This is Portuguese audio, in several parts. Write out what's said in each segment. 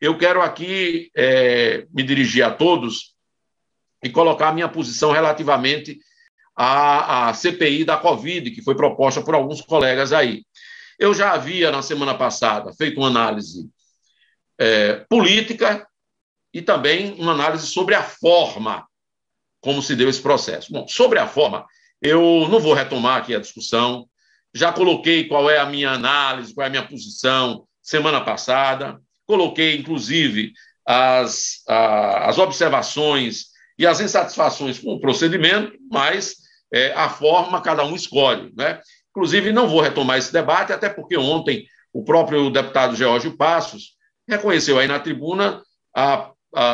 eu quero aqui me dirigir a todos e colocar a minha posição relativamente à CPI da Covid, que foi proposta por alguns colegas aí. Eu já havia, na semana passada, feito uma análise política e também uma análise sobre a forma como se deu esse processo. Bom, sobre a forma, eu não vou retomar aqui a discussão, já coloquei qual é a minha análise, qual é a minha posição semana passada, coloquei, inclusive, as observações e as insatisfações com o procedimento, mas a forma cada um escolhe, né? Inclusive, não vou retomar esse debate, até porque ontem o próprio deputado Geórgio Passos reconheceu aí na tribuna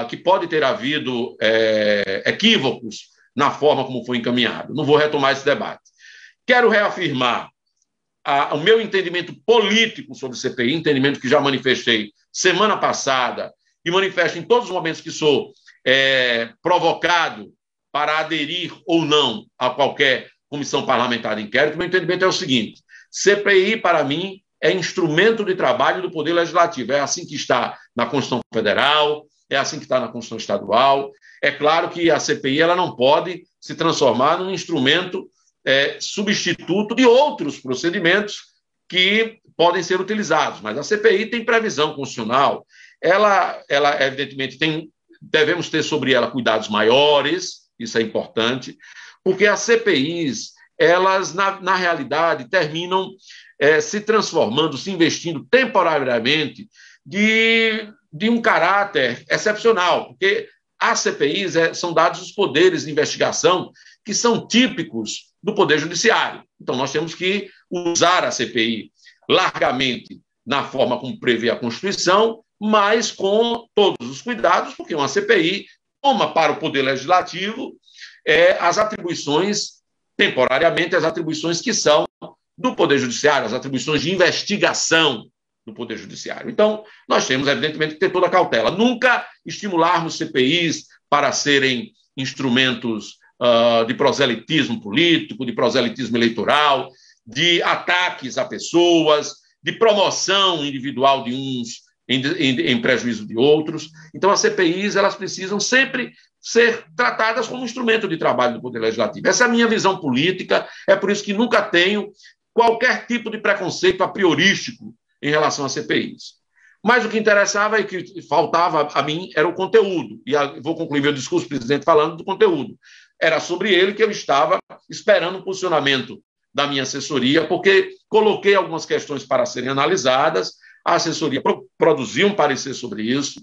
que pode ter havido equívocos na forma como foi encaminhado. Não vou retomar esse debate. Quero reafirmar o meu entendimento político sobre o CPI, entendimento que já manifestei semana passada e manifesto em todos os momentos que sou provocado para aderir ou não a qualquer comissão parlamentar de inquérito. Meu entendimento é o seguinte: CPI, para mim, é instrumento de trabalho do Poder Legislativo. É assim que está na Constituição Federal, é assim que está na Constituição Estadual. É claro que a CPI ela não pode se transformar num instrumento substituto de outros procedimentos que podem ser utilizados, mas a CPI tem previsão constitucional. Ela evidentemente, devemos ter sobre ela cuidados maiores, isso é importante, porque as CPIs, elas, na realidade, terminam se transformando, se investindo temporariamente de um caráter excepcional, porque as CPIs são dados os poderes de investigação que são típicos do Poder Judiciário. Então, nós temos que usar a CPI largamente na forma como prevê a Constituição, mas com todos os cuidados, porque uma CPI toma para o Poder Legislativo as atribuições, temporariamente, as atribuições que são do Poder Judiciário, as atribuições de investigação do Poder Judiciário. Então, nós temos, evidentemente, que ter toda a cautela. Nunca estimularmos CPIs para serem instrumentos de proselitismo político, de proselitismo eleitoral, de ataques a pessoas, de promoção individual de uns em prejuízo de outros. Então, as CPIs elas precisam sempre ser tratadas como instrumento de trabalho do Poder Legislativo. Essa é a minha visão política, é por isso que nunca tenho qualquer tipo de preconceito a priorístico em relação às CPIs. Mas o que interessava e que faltava a mim era o conteúdo. E vou concluir meu discurso, presidente, falando do conteúdo. Era sobre ele que eu estava esperando um posicionamento da minha assessoria, porque coloquei algumas questões para serem analisadas, a assessoria produziu um parecer sobre isso,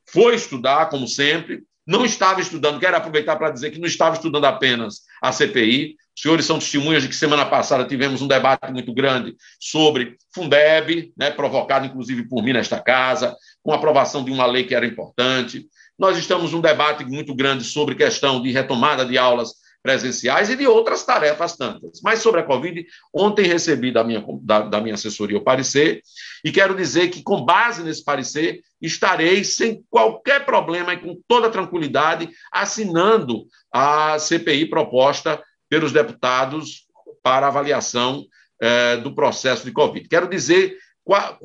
foi estudar, como sempre, não estava estudando, quero aproveitar para dizer que não estava estudando apenas a CPI, os senhores são testemunhas de que semana passada tivemos um debate muito grande sobre Fundeb, né, provocado inclusive por mim nesta casa, com a aprovação de uma lei que era importante. Nós estamos num debate muito grande sobre questão de retomada de aulas presenciais e de outras tarefas tantas. Mas sobre a Covid, ontem recebi da minha assessoria o parecer e quero dizer que, com base nesse parecer, estarei sem qualquer problema e com toda tranquilidade assinando a CPI proposta pelos deputados para avaliação do processo de Covid. Quero dizer quais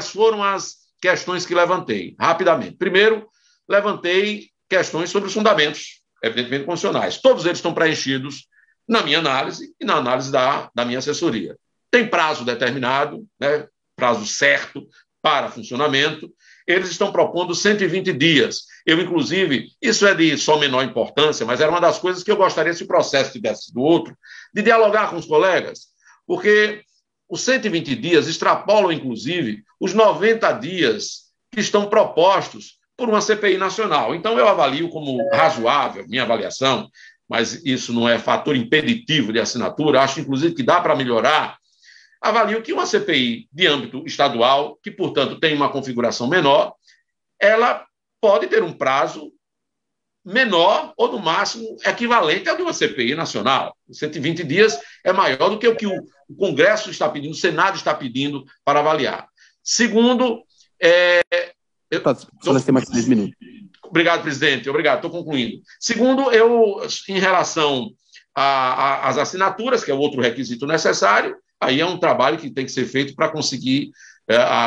foram as questões que levantei, rapidamente. Primeiro, levantei questões sobre os fundamentos, evidentemente constitucionais. Todos eles estão preenchidos na minha análise e na análise da minha assessoria. Tem prazo determinado, né, prazo certo para funcionamento. Eles estão propondo 120 dias. Eu, inclusive, isso é de só menor importância, mas era uma das coisas que eu gostaria, se o processo tivesse do outro, de dialogar com os colegas, porque os 120 dias extrapolam, inclusive, os 90 dias que estão propostos por uma CPI nacional. Então, eu avalio como razoável, minha avaliação, mas isso não é fator impeditivo de assinatura, acho, inclusive, que dá para melhorar. Avalio que uma CPI de âmbito estadual, que, portanto, tem uma configuração menor, ela pode ter um prazo menor ou, no máximo, equivalente ao de uma CPI nacional. 120 dias é maior do que o Congresso está pedindo, o Senado está pedindo para avaliar. Segundo... Só tem mais 3 minutos. Obrigado, presidente. Obrigado, estou concluindo. Segundo, em relação às assinaturas, que é outro requisito necessário, aí é um trabalho que tem que ser feito para conseguir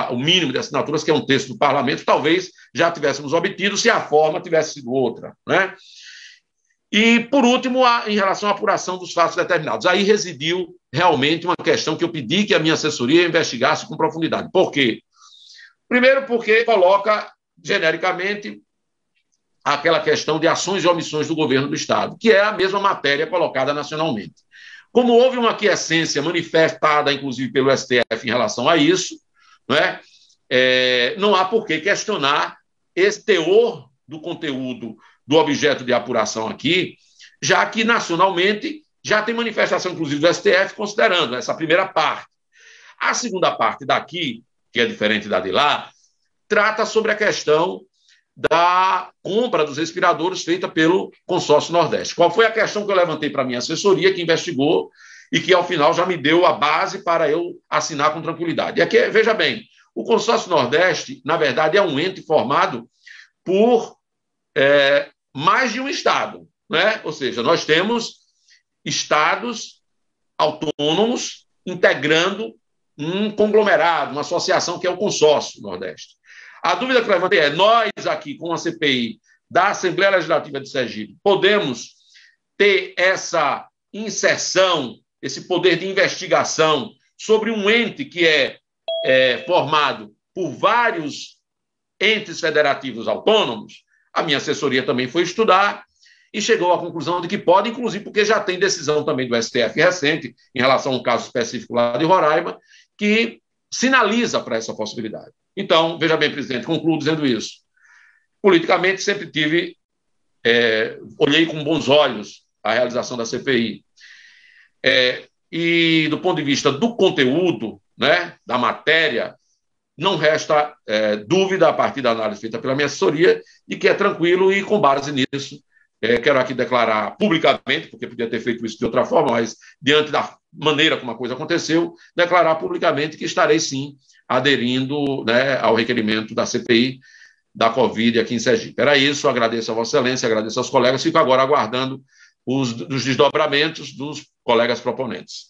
o mínimo de assinaturas, que é um texto do parlamento, talvez já tivéssemos obtido se a forma tivesse sido outra, né? E, por último, em relação à apuração dos fatos determinados. Aí residiu realmente uma questão que eu pedi que a minha assessoria investigasse com profundidade. Por quê? Primeiro, porque coloca genericamente aquela questão de ações e omissões do governo do Estado, que é a mesma matéria colocada nacionalmente. Como houve uma aquiescência manifestada, inclusive, pelo STF em relação a isso, não há por que questionar esse teor do conteúdo do objeto de apuração aqui, já que nacionalmente já tem manifestação, inclusive, do STF, considerando essa primeira parte. A segunda parte daqui, que é diferente da de lá, trata sobre a questão da compra dos respiradores feita pelo Consórcio Nordeste. Qual foi a questão que eu levantei para a minha assessoria, que investigou e que, ao final, já me deu a base para eu assinar com tranquilidade? E aqui, veja bem, o Consórcio Nordeste, na verdade, é um ente formado por mais de um estado, né? Ou seja, nós temos estados autônomos integrando um conglomerado, uma associação que é o Consórcio Nordeste. A dúvida que eu levantei é: nós aqui, com a CPI da Assembleia Legislativa de Sergipe, podemos ter essa inserção, esse poder de investigação sobre um ente que é formado por vários entes federativos autônomos? A minha assessoria também foi estudar e chegou à conclusão de que pode, inclusive porque já tem decisão também do STF recente, em relação a um caso específico lá de Roraima, que sinaliza para essa possibilidade. Então, veja bem, presidente, concluo dizendo isso. Politicamente, sempre olhei com bons olhos a realização da CPI. E, do ponto de vista do conteúdo, né, da matéria, não resta dúvida, a partir da análise feita pela minha assessoria, de que é tranquilo e, com base nisso, quero aqui declarar publicamente, porque podia ter feito isso de outra forma, mas diante da maneira como a coisa aconteceu, declarar publicamente que estarei, sim, aderindo, né, ao requerimento da CPI da Covid aqui em Sergipe. Era isso, agradeço a Vossa Excelência, agradeço aos colegas, fico agora aguardando os desdobramentos dos colegas proponentes.